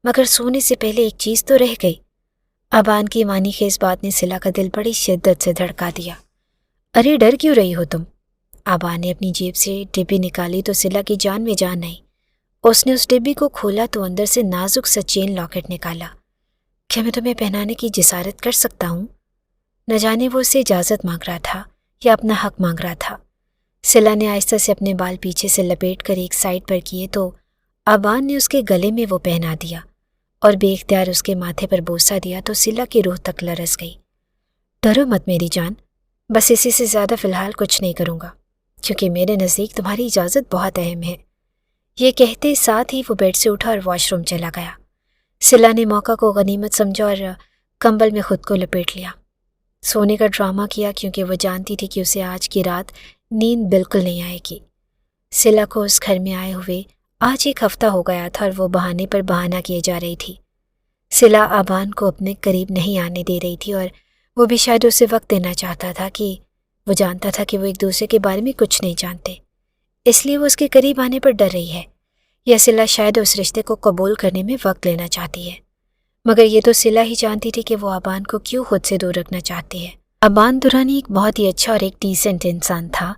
S1: مگر سونے سے پہلے ایک چیز تو رہ گئی۔ ابان کی معنی خیز بات نے صلہ کا دل بڑی شدت سے دھڑکا دیا۔ ارے ڈر کیوں رہی ہو تم؟ ابان نے اپنی جیب سے ڈبی نکالی تو صلہ کی جان میں جان آئی۔ اس نے اس ڈبی کو کھولا تو اندر سے نازک سا چین لاکٹ نکالا۔ کیا میں تمہیں پہنانے کی جسارت کر سکتا ہوں؟ نہ جانے وہ اسے اجازت مانگ رہا تھا یا اپنا حق مانگ رہا تھا۔ صلہ نے آہستہ سے اپنے بال پیچھے سے لپیٹ کر ایک سائڈ پر کیے تو ابان نے اس کے گلے میں وہ پہنا دیا اور بے اختیار اس کے ماتھے پر بوسہ دیا تو صلہ کی روح تک لرز گئی۔ ڈرو مت میری جان، بس اسی سے زیادہ فی الحال کچھ نہیں کروں گا، کیونکہ میرے نزدیک تمہاری اجازت بہت اہم ہے۔ یہ کہتے ساتھ ہی وہ بیڈ سے اٹھا اور واش روم چلا گیا۔ صلہ نے موقع کو غنیمت سمجھا اور کمبل میں خود کو لپیٹ لیا۔ سونے کا ڈرامہ کیا کیونکہ وہ جانتی تھی کہ اسے آج کی رات نیند بالکل نہیں آئے گی۔ صلہ کو اس گھر میں آئے ہوئے آج ایک ہفتہ ہو گیا تھا اور وہ بہانے پر بہانہ کیے جا رہی تھی۔ صلہ ابان کو اپنے قریب نہیں آنے دے رہی تھی اور وہ بھی شاید اسے وقت دینا چاہتا تھا کہ وہ جانتا تھا کہ وہ ایک دوسرے کے بارے میں کچھ نہیں جانتے، اس لیے وہ اس کے قریب آنے پر ڈر رہی ہے، یا صلہ شاید اس رشتے کو قبول کرنے میں وقت لینا چاہتی ہے، مگر یہ تو صلہ ہی جانتی تھی کہ وہ ابان کو کیوں خود سے دور رکھنا چاہتی ہے۔ ابان درانی ایک بہت ہی اچھا اور ایک ڈیسنٹ انسان تھا،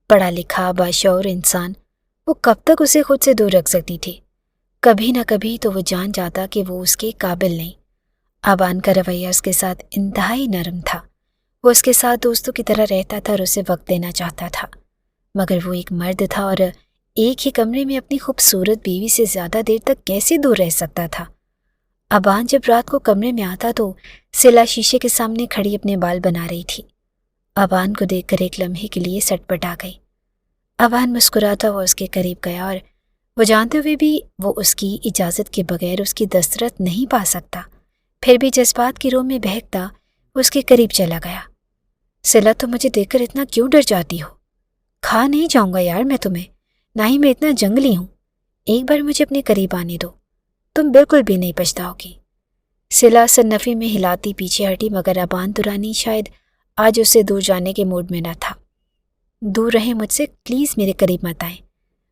S1: پڑھا لکھا باشعور انسان۔ وہ کب تک اسے خود سے دور رکھ سکتی تھی؟ کبھی نہ کبھی تو وہ جان جاتا کہ وہ اس کے قابل نہیں۔ ابان کا رویہ اس کے ساتھ انتہائی نرم تھا، وہ اس کے ساتھ دوستوں کی طرح رہتا تھا اور اسے وقت دینا چاہتا تھا، مگر وہ ایک مرد تھا اور ایک ہی کمرے میں اپنی خوبصورت بیوی سے زیادہ دیر تک کیسے دور رہ سکتا تھا؟ ابان جب رات کو کمرے میں آتا تو صلہ شیشے کے سامنے کھڑی اپنے بال بنا رہی تھی۔ ابان کو دیکھ کر ایک لمحے کے لیے سٹ پٹا گئی۔ ابان مسکراتا ہوا اس کے قریب گیا اور وہ جانتے ہوئے بھی وہ اس کی اجازت کے بغیر اس کی دسترس نہیں پا سکتا، پھر بھی جذبات کی رو میں بہکتا وہ اس کے قریب چلا گیا۔ صلہ تم مجھے دیکھ کر اتنا کیوں ڈر جاتی ہو؟ کھا نہیں جاؤں گا یار میں تمہیں، نہ ہی میں اتنا جنگلی ہوں، ایک بار مجھے اپنے قریب آنے دو، تم بالکل بھی نہیں پچھتاؤ گی۔ صلہ سرنفی میں ہلاتی پیچھے ہٹی، مگر ابان درانی شاید آج اس سے دور جانے کے موڈ میں نہ تھا۔ دور رہیں مجھ سے، پلیز میرے قریب مت آئیں،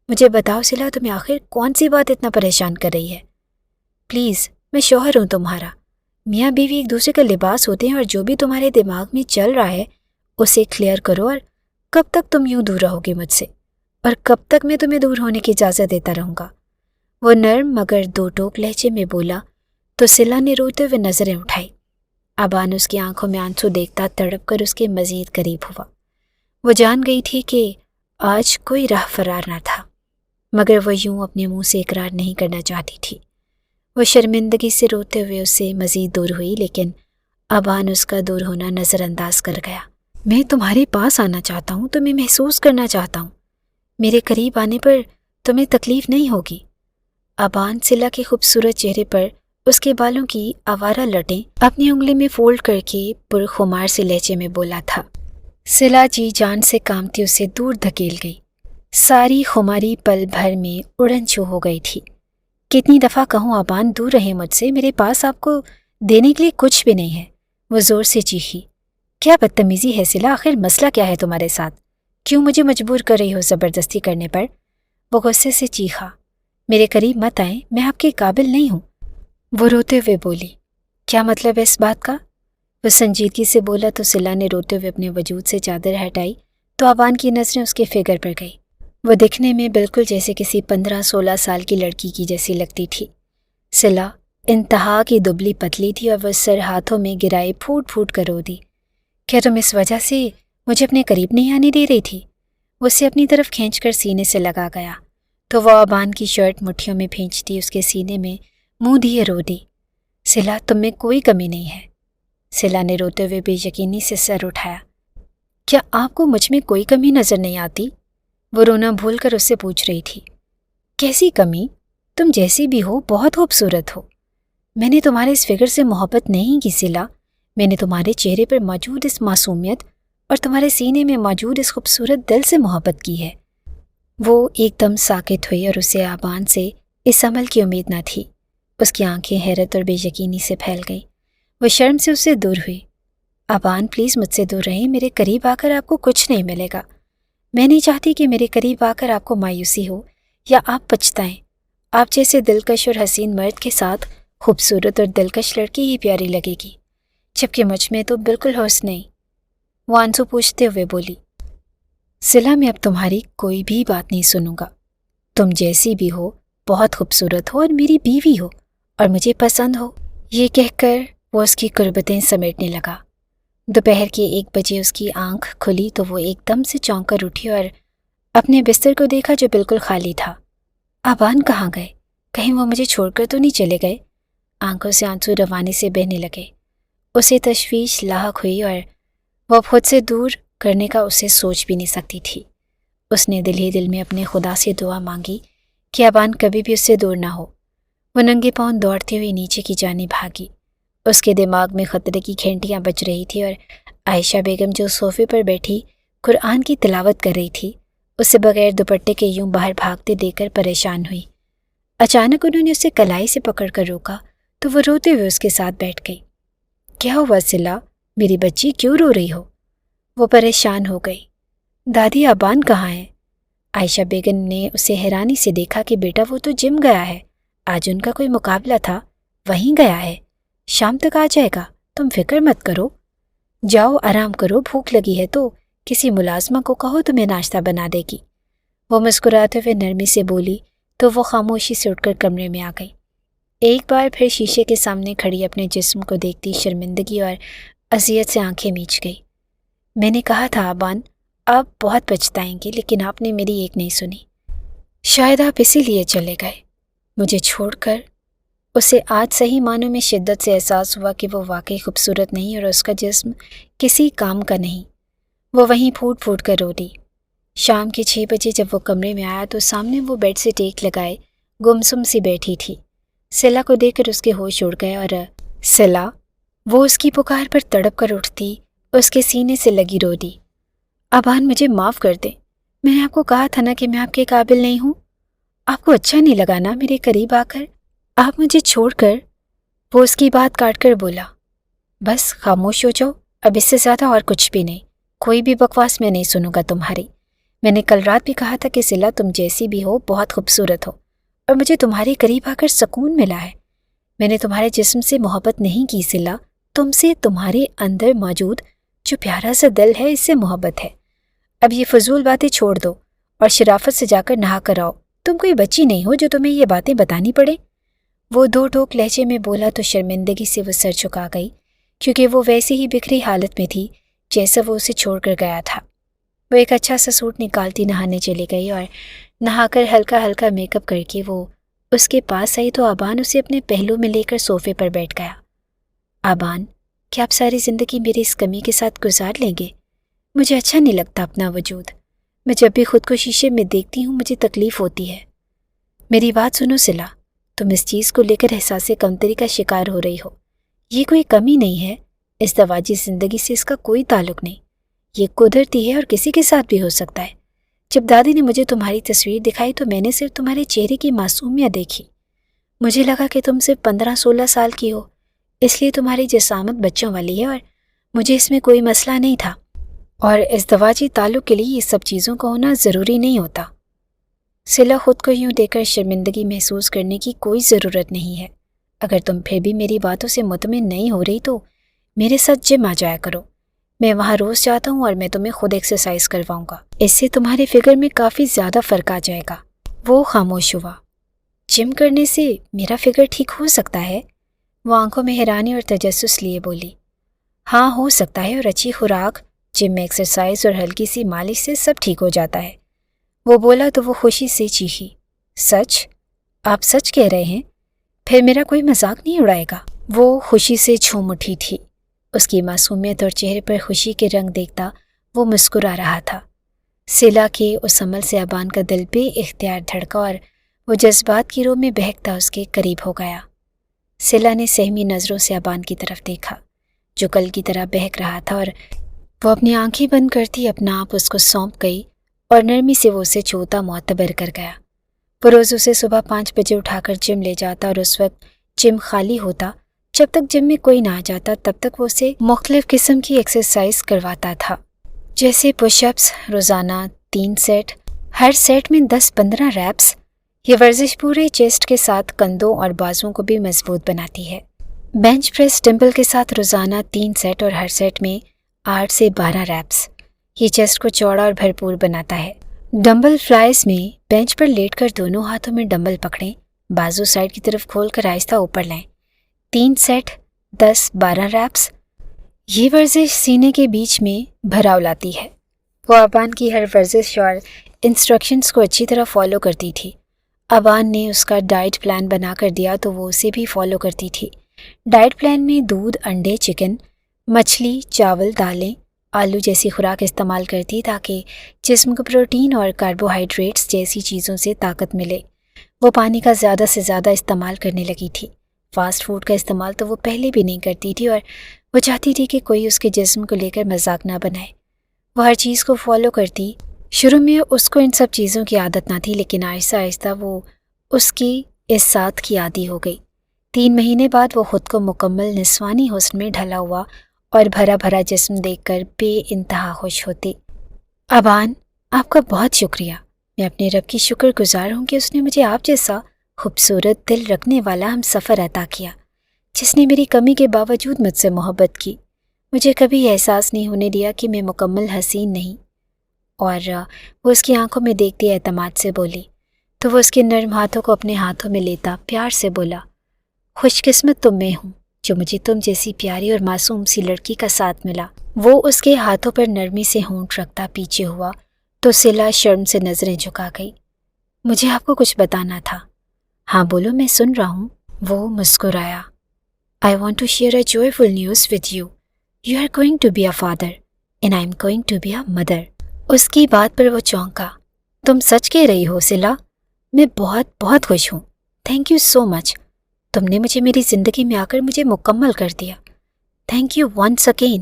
S1: مجھے بتاؤ صلہ تمہیں آخر کون سی بات اتنا پریشان کر رہی ہے؟ پلیز، میں شوہر ہوں تمہارا، میاں بیوی ایک دوسرے کا لباس ہوتے ہیں، اور جو بھی تمہارے دماغ میں چل رہا ہے اسے کلیئر کرو، اور کب تک تم یوں دور رہو گے مجھ سے، اور کب تک میں تمہیں دور ہونے کی اجازت دیتا رہوں گا؟ وہ نرم مگر دو ٹوک لہجے میں بولا تو صلہ نے روتے ہوئے نظریں اٹھائی۔ ابان اس کی آنکھوں میں آنسو دیکھتا تڑپ کر اس کے مزید قریب ہوا۔ وہ جان گئی تھی کہ آج کوئی راہ فرار نہ تھا، مگر وہ یوں اپنے منہ سے اقرار نہیں کرنا چاہتی تھی۔ وہ شرمندگی سے روتے ہوئے اس سے مزید دور ہوئی، لیکن ابان اس کا دور ہونا نظر انداز کر گیا۔ میں تمہارے پاس آنا چاہتا ہوں، تمہیں محسوس کرنا چاہتا ہوں، میرے قریب آنے پر تمہیں تکلیف نہیں ہوگی۔ ابان صلہ کے خوبصورت چہرے پر اس کے بالوں کی آوارہ لٹیں اپنی انگلی میں فولڈ کر کے پرخمار سے لہجے میں بولا تھا۔ صلہ جی جان سے کامتی اسے دور دھکیل گئی، ساری خماری پل بھر میں اڑن چھو ہو گئی تھی۔ کتنی دفعہ کہوں ابان دور رہے مجھ سے، میرے پاس آپ کو دینے کے لیے کچھ بھی نہیں ہے۔ وہ زور سے چیخی۔ کیا بدتمیزی ہے صلہ، آخر مسئلہ کیا ہے تمہارے ساتھ؟ کیوں مجھے مجبور کر رہی ہو زبردستی کرنے پر؟ وہ غصے سے چیخا۔ میرے قریب مت آئیں، میں آپ کے قابل نہیں ہوں۔ وہ روتے ہوئے بولی۔ کیا مطلب ہے اس بات کا؟ وہ سنجیدگی سے بولا تو صلہ نے روتے ہوئے اپنے وجود سے چادر ہٹائی تو ابان کی نظریں اس کے فگر پر گئی۔ وہ دکھنے میں بالکل جیسے کسی 15-16 سال کی لڑکی کی جیسی لگتی تھی۔ صلہ انتہا کی دبلی پتلی تھی اور وہ سر ہاتھوں میں گرائے پھوٹ پھوٹ کر رو دی۔ کیا تم اس وجہ سے مجھے اپنے قریب نہیں آنے دے رہی تھی؟ وہ اسے اپنی طرف کھینچ کر سینے سے لگا گیا تو وہ ابان کی شرٹ مٹھیوں میں بھینچتی اس کے سینے میں منہ دیے رو دی۔ صلہ تم میں کوئی کمی نہیں ہے۔ صلہ نے روتے ہوئے بے یقینی سے سر اٹھایا۔ کیا آپ کو مجھ میں کوئی کمی نظر نہیں آتی؟ وہ رونا بھول کر اس سے پوچھ رہی تھی۔ کیسی کمی؟ تم جیسی بھی ہو بہت خوبصورت ہو۔ میں نے تمہارے اس فگر سے محبت نہیں کی صلہ، میں نے تمہارے چہرے پر موجود اس معصومیت اور تمہارے سینے میں موجود اس خوبصورت دل سے محبت کی ہے۔ وہ ایک دم ساکت ہوئی اور اسے ابان سے اس عمل کی امید نہ تھی۔ اس کی آنکھیں حیرت اور بے یقینی سے پھیل گئیں۔ وہ شرم سے اس سے دور ہوئی۔ ابان پلیز مجھ سے دور رہیں، میرے قریب آ کر آپ کو کچھ نہیں ملے گا۔ میں نہیں چاہتی کہ میرے قریب آ کر آپ کو مایوسی ہو یا آپ پچھتائیں۔ آپ جیسے دلکش اور حسین مرد کے ساتھ خوبصورت اور دلکش لڑکی ہی پیاری لگے گی، جبکہ مجھ میں تو بالکل حوص نہیں۔ وہ آنسو پوچھتے ہوئے بولی۔ صلہ میں اب تمہاری کوئی بھی بات نہیں سنوں گا، تم جیسی بھی ہو بہت خوبصورت ہو اور میری بیوی ہو اور مجھے پسند ہو۔ یہ کہہ کر وہ اس کی قربتیں سمیٹنے لگا۔ دوپہر کے 1 بجے اس کی آنکھ کھلی تو وہ ایک دم سے چونک کر اٹھی اور اپنے بستر کو دیکھا جو بالکل خالی تھا۔ ابان کہاں گئے؟ کہیں وہ مجھے چھوڑ کر تو نہیں چلے گئے؟ آنکھوں سے آنسو روانی سے بہنے لگے۔ اسے تشویش لاحق ہوئی اور وہ خود سے دور کرنے کا اسے سوچ بھی نہیں سکتی تھی۔ اس نے دل ہی دل میں اپنے خدا سے دعا مانگی کہ ابان کبھی بھی اس سے دور نہ ہو۔ وہ ننگے پاؤں دوڑتے ہوئے نیچے کی جانب بھاگی۔ اس کے دماغ میں خطرے کی گھنٹیاں بج رہی تھی اور عائشہ بیگم جو صوفے پر بیٹھی قرآن کی تلاوت کر رہی تھی اسے بغیر دوپٹے کے یوں باہر بھاگتے دیکھ کر پریشان ہوئی۔ اچانک انہوں نے اسے کلائی سے پکڑ کر روکا تو وہ روتے ہوئے اس کے ساتھ بیٹھ گئی۔ کیا ہوا صلہ؟ میری بچی کیوں رو رہی ہو؟ وہ پریشان ہو گئی۔ دادی ابان کہاں ہے؟ عائشہ بیگم نے اسے حیرانی سے دیکھا کہ بیٹا وہ تو جم گیا ہے، آج ان کا کوئی مقابلہ تھا، وہیں گیا ہے، شام تک آ جائے گا، تم فکر مت کرو، جاؤ آرام کرو، بھوک لگی ہے تو کسی ملازمہ کو کہو تمہیں ناشتہ بنا دے گی۔ وہ مسکراتے ہوئے نرمی سے بولی تو وہ خاموشی سے اٹھ کر کمرے میں آ گئی۔ ایک بار پھر شیشے کے سامنے کھڑی اپنے جسم کو دیکھتی شرمندگی اور اذیت سے آنکھیں میچ گئی۔ میں نے کہا تھا ابان آپ بہت پچھتائیں گے، لیکن آپ نے میری ایک نہیں سنی۔ شاید آپ اسی لیے چلے گئے مجھے چھوڑ کر۔ اسے آج صحیح معنوں میں شدت سے احساس ہوا کہ وہ واقعی خوبصورت نہیں اور اس کا جسم کسی کام کا نہیں۔ وہ وہیں پھوٹ پھوٹ کر رو دی۔ شام کے 6 بجے جب وہ کمرے میں آیا تو سامنے وہ بیڈ سے ٹیک لگائے گمسم سی بیٹھی تھی۔ سلا کو دیکھ کر اس کے ہوش اڑ گئے اور سلا، وہ اس کی پکار پر تڑپ کر اٹھتی، اس کے سینے سے لگی رو دی۔ ابان مجھے معاف کر دیں، میں نے آپ کو کہا تھا نا کہ میں آپ کے قابل نہیں ہوں۔ آپ کو اچھا نہیں لگا نا میرے قریب آ کر، آپ مجھے چھوڑ کر۔ وہ اس کی بات کاٹ کر بولا، بس خاموش ہو جاؤ، اب اس سے زیادہ اور کچھ بھی نہیں، کوئی بھی بکواس میں نہیں سنوں گا تمہاری۔ میں نے کل رات بھی کہا تھا کہ سلا تم جیسی بھی ہو بہت خوبصورت ہو اور مجھے تمہارے قریب آ کر سکون ملا ہے۔ میں نے تمہارے جسم سے محبت نہیں کی سلا، تم سے تمہارے اندر موجود جو پیارا سا دل ہے اس سے محبت ہے۔ اب یہ فضول باتیں چھوڑ دو اور شرافت سے جا کر نہا کر آؤ، تم کوئی بچی نہیں ہو جو تمہیں یہ باتیں بتانی پڑے۔ وہ 2 ٹوک لہجے میں بولا تو شرمندگی سے وہ سر جھکا گئی، کیونکہ وہ ویسی ہی بکھری حالت میں تھی جیسا وہ اسے چھوڑ کر گیا تھا۔ وہ ایک اچھا سا سوٹ نکالتی نہانے چلی گئی اور نہا کر ہلکا ہلکا میک اپ کر کے وہ اس کے پاس آئی تو ابان اسے اپنے پہلو میں لے کر صوفے پر بیٹھ گیا۔ ابان، کیا آپ ساری زندگی میری اس کمی کے ساتھ گزار لیں گے؟ مجھے اچھا نہیں لگتا اپنا وجود، میں جب بھی خود کو شیشے میں دیکھتی ہوں مجھے تکلیف ہوتی ہے۔ میری بات سنو سلا، تم اس چیز کو لے کر احساس کمتری کا شکار ہو رہی ہو، یہ کوئی کمی نہیں ہے، اس دواجی زندگی سے اس کا کوئی تعلق نہیں، یہ قدرتی ہے اور کسی کے ساتھ بھی ہو سکتا ہے۔ جب دادی نے مجھے تمہاری تصویر دکھائی تو میں نے صرف تمہارے چہرے کی معصومیت دیکھی، مجھے لگا کہ تم صرف 15-16 سال کی ہو، اس لیے تمہاری جسامت بچوں والی ہے اور مجھے اس میں کوئی مسئلہ نہیں تھا، اور اس دواجی تعلق کے لیے یہ سب چیزوں کا ہونا ضروری نہیں ہوتا۔ سلا، خود کو یوں دے کر شرمندگی محسوس کرنے کی کوئی ضرورت نہیں ہے، اگر تم پھر بھی میری باتوں سے مطمئن نہیں ہو رہی تو میرے ساتھ جم آ جایا کرو، میں وہاں روز جاتا ہوں اور میں تمہیں خود ایکسرسائز کرواؤں گا، اس سے تمہارے فگر میں کافی زیادہ فرق آ جائے گا۔ وہ خاموش ہوا۔ جم کرنے سے میرا فگر ٹھیک ہو سکتا ہے؟ وہ آنکھوں میں حیرانی اور تجسس لیے بولی۔ ہاں ہو سکتا ہے، اور اچھی خوراک، جم میں ایکسرسائز اور ہلکی سی مالش سے سب ٹھیک ہو جاتا ہے۔ وہ بولا تو وہ خوشی سے چیخی، سچ؟ آپ سچ کہہ رہے ہیں؟ پھر میرا کوئی مذاق نہیں اڑائے گا؟ وہ خوشی سے جھوم اٹھی تھی۔ اس کی معصومیت اور چہرے پر خوشی کے رنگ دیکھتا وہ مسکرا رہا تھا۔ سلا کے اس عمل سے ابان کا دل بے اختیار دھڑکا اور وہ جذبات کی رو میں بہکتا اس کے قریب ہو گیا۔ سلا نے سہمی نظروں سے ابان کی طرف دیکھا جو کل کی طرح بہک رہا تھا، اور وہ اپنی آنکھیں بند کرتی اپنا آپ اس کو سونپ گئی اور نرمی سے وہ اسے چھوتا معتبر کر گیا۔ وہ روز اسے صبح 5 بجے اٹھا کر جم لے جاتا اور اس وقت جم خالی ہوتا، جب تک جم میں کوئی نہ آ جاتا تب تک وہ اسے مختلف قسم کی ایکسرسائز کرواتا تھا، جیسے پش اپس روزانہ 3 سیٹ، ہر سیٹ میں 10-15 ریپس۔ یہ ورزش پورے چیسٹ کے ساتھ کندھوں اور بازوؤں کو بھی مضبوط بناتی ہے۔ بینچ پریس ڈمبل کے ساتھ روزانہ 3 سیٹ اور ہر سیٹ میں 8 سے 12 ریپس۔ یہ چیسٹ کو چوڑا اور بھرپور بناتا ہے۔ ڈمبل فلائز میں بینچ پر لیٹ کر دونوں ہاتھوں میں ڈمبل پکڑیں، بازو سائڈ کی طرف کھول کر آہستہ اوپر لائیں، 3 سیٹ 10-12 ریپس۔ یہ ورزش سینے کے بیچ میں بھراؤ لاتی ہے۔ وہ ابان کی ہر ورزش اور انسٹرکشنز کو اچھی طرح فالو کرتی تھی۔ ابان نے اس کا ڈائٹ پلان بنا کر دیا تو وہ اسے بھی فالو کرتی تھی۔ ڈائٹ پلان میں دودھ، انڈے، چکن، مچھلی، چاول، دالیں، آلو جیسی خوراک استعمال کرتی تاکہ جسم کو پروٹین اور کاربوہائیڈریٹس جیسی چیزوں سے طاقت ملے۔ وہ پانی کا زیادہ سے زیادہ استعمال کرنے لگی تھی۔ فاسٹ فوڈ کا استعمال تو وہ پہلے بھی نہیں کرتی تھی اور وہ چاہتی تھی کہ کوئی اس کے جسم کو لے کر مذاق نہ بنائے۔ وہ ہر چیز کو فالو کرتی۔ شروع میں اس کو ان سب چیزوں کی عادت نہ تھی، لیکن آہستہ آہستہ وہ اس کی اس ساتھ کی عادی ہو گئی۔ 3 مہینے بعد وہ خود کو مکمل نسوانی حسن میں ڈھلا ہوا اور بھرا بھرا جسم دیکھ کر بے انتہا خوش ہوتی۔ ابان، آپ کا بہت شکریہ۔ میں اپنے رب کی شکر گزار ہوں کہ اس نے مجھے آپ جیسا خوبصورت دل رکھنے والا ہم سفر عطا کیا، جس نے میری کمی کے باوجود مجھ سے محبت کی، مجھے کبھی احساس نہیں ہونے دیا کہ میں مکمل حسین نہیں۔ اور وہ اس کی آنکھوں میں دیکھتی اعتماد سے بولی، تو وہ اس کے نرم ہاتھوں کو اپنے ہاتھوں میں لیتا پیار سے بولا، خوش قسمت تو میں ہوں جو مجھے تم جیسی پیاری اور معصوم سی لڑکی کا ساتھ ملا۔ وہ اس کے ہاتھوں پر نرمی سے ہونٹ رکھتا پیچھے ہوا تو صلہ شرم سے نظریں جھکا گئی۔ مجھے آپ کو کچھ بتانا تھا۔ ہاں بولو، میں سن رہا ہوں۔ وہ مسکرایا۔ I want to share a joyful news with you. You are going to be a father and I am going to be a mother. اس کی بات پر وہ چونکا۔ تم سچ کہہ رہی ہو صلہ؟ میں بہت بہت خوش ہوں۔ تھینک یو سو مچ۔ تم نے مجھے میری زندگی میں آ کر مجھے مکمل کر دیا۔ Thank you once again.